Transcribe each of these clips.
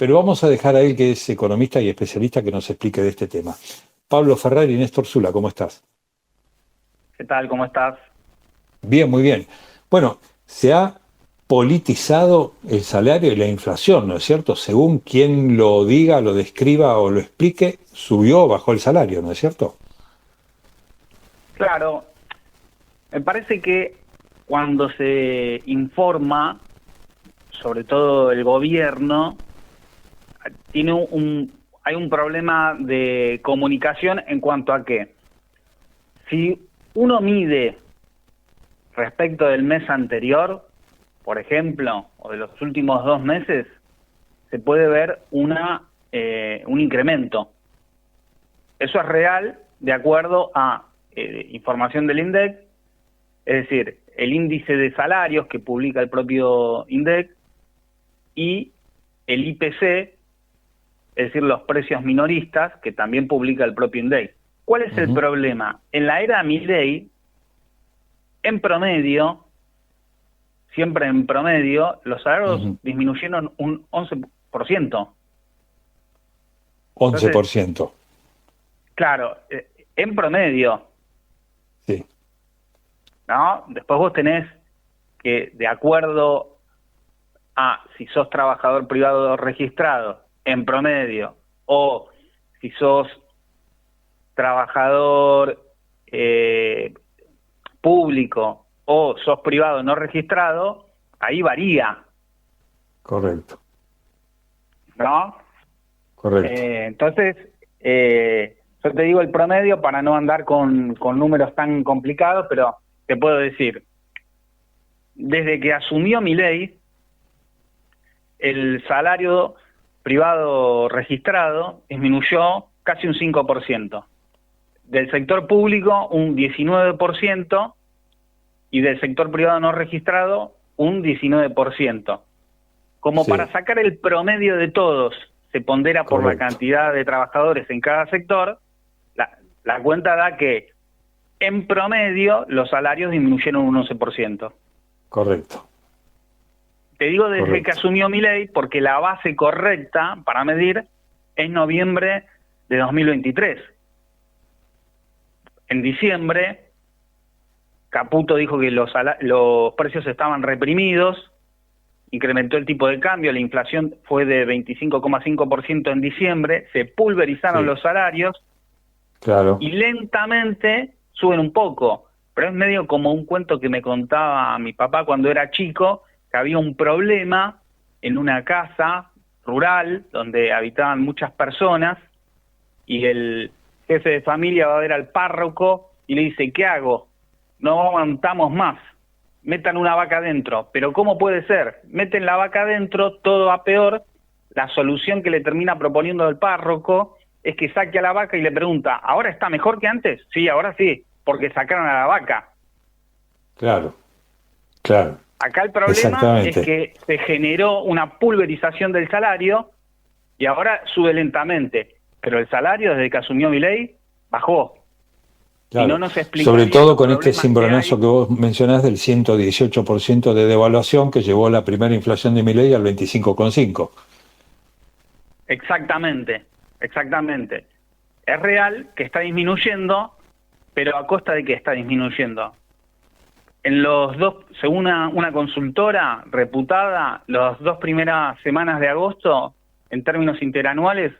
pero vamos a dejar a él, que es economista y especialista, que nos explique de este tema. Pablo Ferrari y Néstor Zula, ¿cómo estás? ¿Qué tal? ¿Cómo estás? Bien, muy bien. Bueno, se ha politizado el salario y la inflación, ¿no es cierto? Según quien lo diga, lo describa o lo explique, subió o bajó el salario, ¿no es cierto? Claro, me parece que cuando se informa, sobre todo el gobierno, hay un problema de comunicación en cuanto a que si uno mide respecto del mes anterior, por ejemplo, o de los últimos 2 meses, se puede ver un incremento. Eso es real de acuerdo a información del INDEC, es decir, el índice de salarios que publica el propio INDEC y el IPC, es decir, los precios minoristas que también publica el propio INDEC. ¿Cuál es el problema? En la era Milei, en promedio, siempre en promedio, los salarios disminuyeron un 11%. Entonces, 11%. claro, en promedio, Sí, ¿no? Después vos tenés que, de acuerdo a si sos trabajador privado registrado, en promedio, o si sos trabajador público o sos privado no registrado, ahí varía, correcto, ¿no? correcto. Entonces, yo te digo el promedio para no andar con números tan complicados, pero te puedo decir, desde que asumió Milei, el salario privado registrado disminuyó casi un 5%, del sector público un 19% y del sector privado no registrado un 19%. Como Sí, para sacar el promedio de todos, se pondera por la correcto, cantidad de trabajadores en cada sector, la cuenta da que en promedio los salarios disminuyeron un 11%. correcto, Te digo desde que correcto. asumió Milei porque la base correcta para medir es noviembre de 2023. En diciembre, Caputo dijo que los precios estaban reprimidos, incrementó el tipo de cambio, la inflación fue de 25,5% en diciembre, se pulverizaron Sí, los salarios claro. y lentamente suben un poco, pero es medio como un cuento que me contaba mi papá cuando era chico, que había un problema en una casa rural donde habitaban muchas personas y el jefe de familia va a ver al párroco y le dice, ¿qué hago? No aguantamos más, metan una vaca adentro. Pero ¿cómo puede ser? Meten la vaca adentro, todo va peor. La solución que le termina proponiendo el párroco es que saque a la vaca y le pregunta, ¿ahora está mejor que antes? Sí, ahora sí, porque sacaron a la vaca. Claro, claro, Acá el problema es exactamente. que se generó una pulverización del salario y ahora sube lentamente, pero el salario desde que asumió Milei bajó. Si no, Claro, no se sobre explicarían todo los con este problemas que cimbronazo hay. que vos mencionás del 118% de devaluación que llevó la primera inflación de Milei al 25,5. Exactamente, exactamente. Es real que está disminuyendo, pero ¿a costa de qué está disminuyendo? En los dos, según una consultora reputada, las 2 primeras semanas de agosto, en términos interanuales,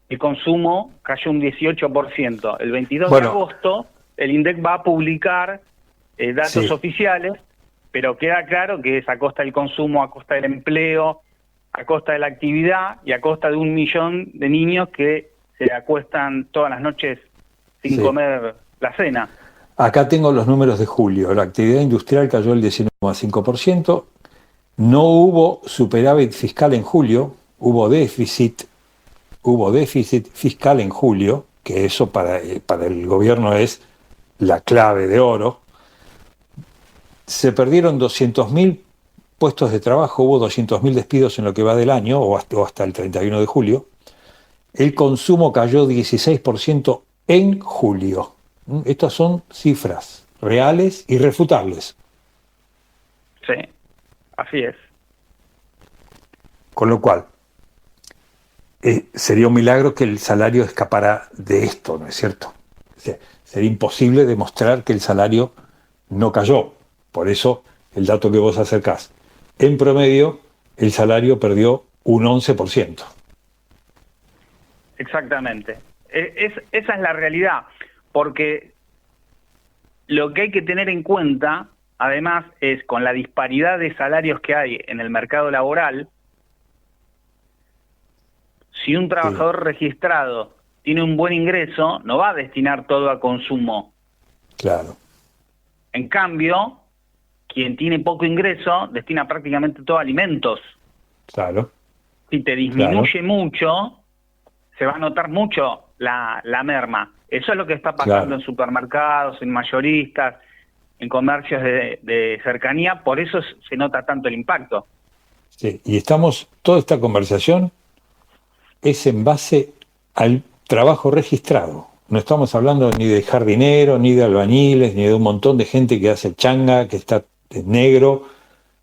el consumo cayó un 18%. El 22 de Bueno, agosto, el INDEC va a publicar datos sí, oficiales, pero queda claro que es a costa del consumo, a costa del empleo, a costa de la actividad y a costa de 1 millón de niños que se acuestan todas las noches sin sí. comer la cena. Acá tengo los números de julio. La actividad industrial cayó el 19,5%. No hubo superávit fiscal en julio, hubo déficit fiscal en julio, que eso para el gobierno es la clave de oro. Se perdieron 200.000 puestos de trabajo, hubo 200.000 despidos en lo que va del año, o hasta el 31 de julio. El consumo cayó 16% en julio. Estas son cifras reales, irrefutables. Sí, así es. Con lo cual, sería un milagro que el salario escapara de esto, ¿no es cierto? O sea, sería imposible demostrar que el salario no cayó. Por eso, el dato que vos acercás. En promedio, el salario perdió un 11%. Exactamente. Esa es la realidad, porque lo que hay que tener en cuenta, además, es con la disparidad de salarios que hay en el mercado laboral, si un trabajador registrado tiene un buen ingreso, no va a destinar todo a consumo. Claro. En cambio, quien tiene poco ingreso destina prácticamente todo a alimentos. Claro. Si te disminuye mucho, se va a notar mucho la merma. Eso es lo que está pasando en supermercados, en mayoristas, en comercios de cercanía, por eso se nota tanto el impacto. Sí, y toda esta conversación es en base al trabajo registrado. No estamos hablando ni de jardineros, ni de albañiles, ni de un montón de gente que hace changa, que está negro,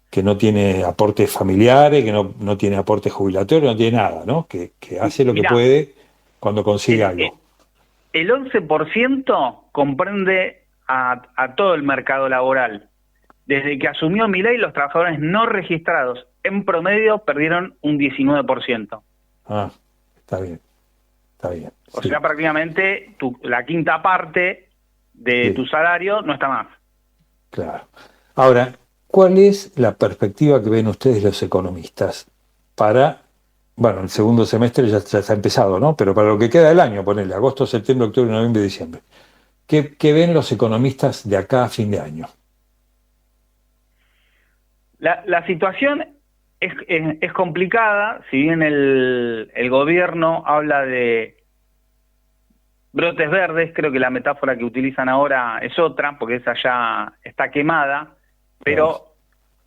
que no tiene aportes familiares, que no tiene aportes jubilatorios, no tiene nada, ¿no? Que hace lo que puede cuando consigue algo. El 11% comprende a todo el mercado laboral. Desde que asumió Milei, los trabajadores no registrados en promedio perdieron un 19%. Ah, está bien. Está bien. O sea, prácticamente la quinta parte de tu salario no está más. Claro. Ahora, ¿cuál es la perspectiva que ven ustedes los economistas para, bueno, el segundo semestre ya ha empezado, ¿no? Pero para lo que queda del año, ponele, agosto, septiembre, octubre, noviembre, diciembre. ¿Qué ven los economistas de acá a fin de año? La situación es complicada, si bien el gobierno habla de brotes verdes, creo que la metáfora que utilizan ahora es otra, porque esa ya está quemada, pero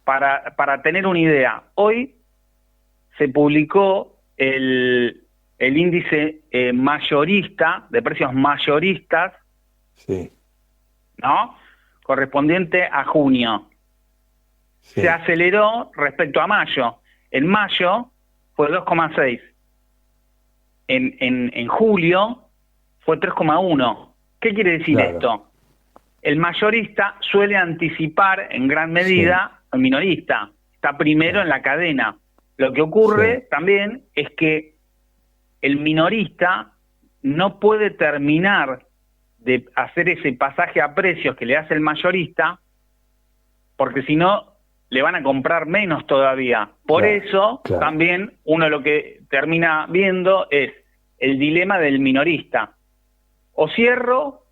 para tener una idea, hoy se publicó el índice mayorista, de precios mayoristas, ¿no? Correspondiente a junio. Se aceleró respecto a mayo. En mayo fue 2,6. En julio fue 3,1. ¿Qué quiere decir esto? El mayorista suele anticipar en gran medida al minorista. Está primero en la cadena. Lo que ocurre también es que el minorista no puede terminar de hacer ese pasaje a precios que le hace el mayorista, porque si no le van a comprar menos todavía. Por eso también uno lo que termina viendo es el dilema del minorista. O cierro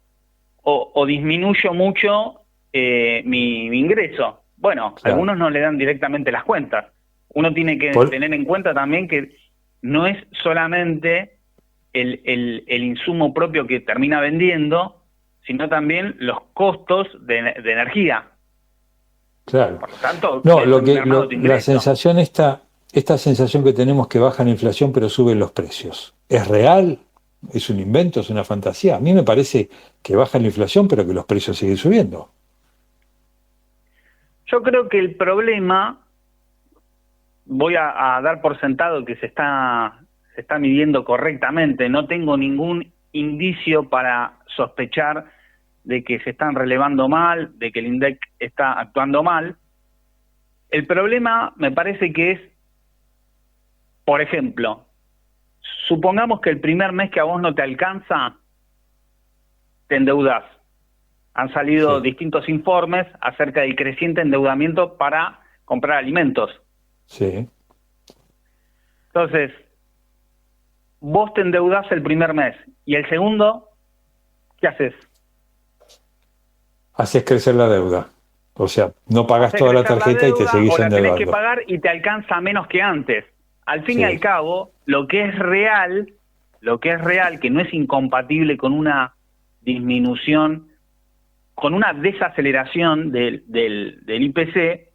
o disminuyo mucho mi ingreso. Bueno, algunos no le dan directamente las cuentas. Uno tiene que tener en cuenta también que no es solamente el insumo propio que termina vendiendo, sino también los costos de energía. Claro. Por lo tanto, no, la sensación esta sensación que tenemos que baja la inflación pero suben los precios, ¿es real? ¿Es un invento? ¿Es una fantasía? A mí me parece que baja la inflación pero que los precios siguen subiendo. Yo creo que el problema, voy a dar por sentado que se está midiendo correctamente, no tengo ningún indicio para sospechar de que se están relevando mal, de que el INDEC está actuando mal. El problema me parece que es, por ejemplo, supongamos que el primer mes que a vos no te alcanza, te endeudás. Han salido distintos informes acerca del creciente endeudamiento para comprar alimentos. Sí. Entonces, vos te endeudás el primer mes y el segundo, ¿qué haces? Haces crecer la deuda. O sea, no pagas toda la tarjeta y te seguís endeudando. O la tenés que pagar y te alcanza menos que antes. Al fin y al cabo, lo que es real, que no es incompatible con una disminución, con una desaceleración del IPC,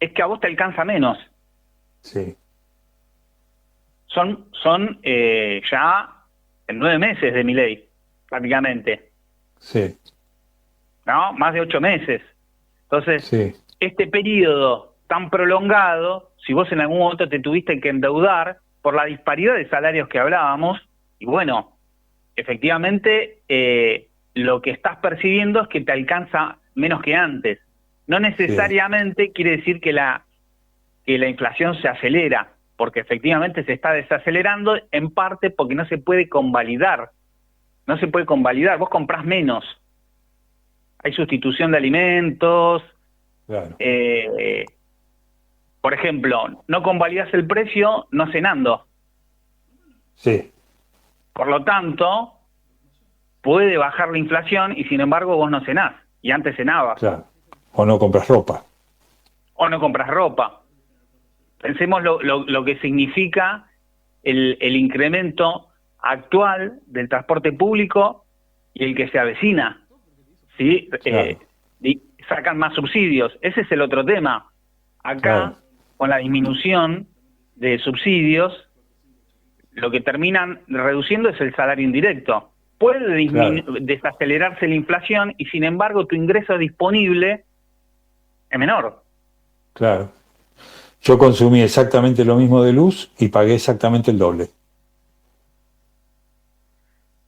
es que a vos te alcanza menos. Sí. Son ya en 9 meses de Milei, prácticamente. Sí. ¿No? Más de 8 meses. Entonces, este periodo tan prolongado, si vos en algún momento te tuviste que endeudar, por la disparidad de salarios que hablábamos, y bueno, efectivamente lo que estás percibiendo es que te alcanza menos que antes. No necesariamente quiere decir que la inflación se acelera, porque efectivamente se está desacelerando en parte porque no se puede convalidar. No se puede convalidar, vos comprás menos. Hay sustitución de alimentos. Claro. Por ejemplo, no convalidás el precio no cenando. Sí. Por lo tanto, puede bajar la inflación y sin embargo vos no cenás. Y antes cenabas. Claro. O no compras ropa. O no compras ropa. Pensemos lo que significa el incremento actual del transporte público y el que se avecina. ¿Sí? Claro. Y sacan más subsidios. Ese es el otro tema. Acá, Claro. con la disminución de subsidios, lo que terminan reduciendo es el salario indirecto. Puede desacelerarse la inflación y sin embargo tu ingreso disponible es menor. Claro. Yo consumí exactamente lo mismo de luz y pagué exactamente el doble.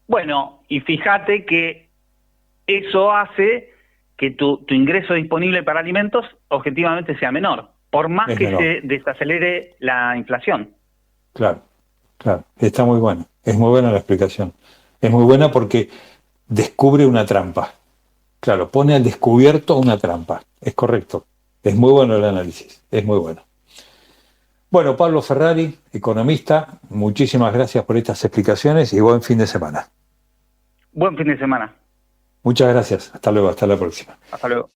Bueno, y fíjate que eso hace que tu ingreso disponible para alimentos objetivamente sea menor, por más que se desacelere la inflación. Claro, claro, está muy buena. Es muy buena la explicación. Es muy buena porque descubre una trampa. Claro, pone al descubierto una trampa. Es correcto. Es muy bueno el análisis. Es muy bueno. Bueno, Pablo Ferrari, economista, muchísimas gracias por estas explicaciones y buen fin de semana. Buen fin de semana. Muchas gracias. Hasta luego. Hasta la próxima. Hasta luego.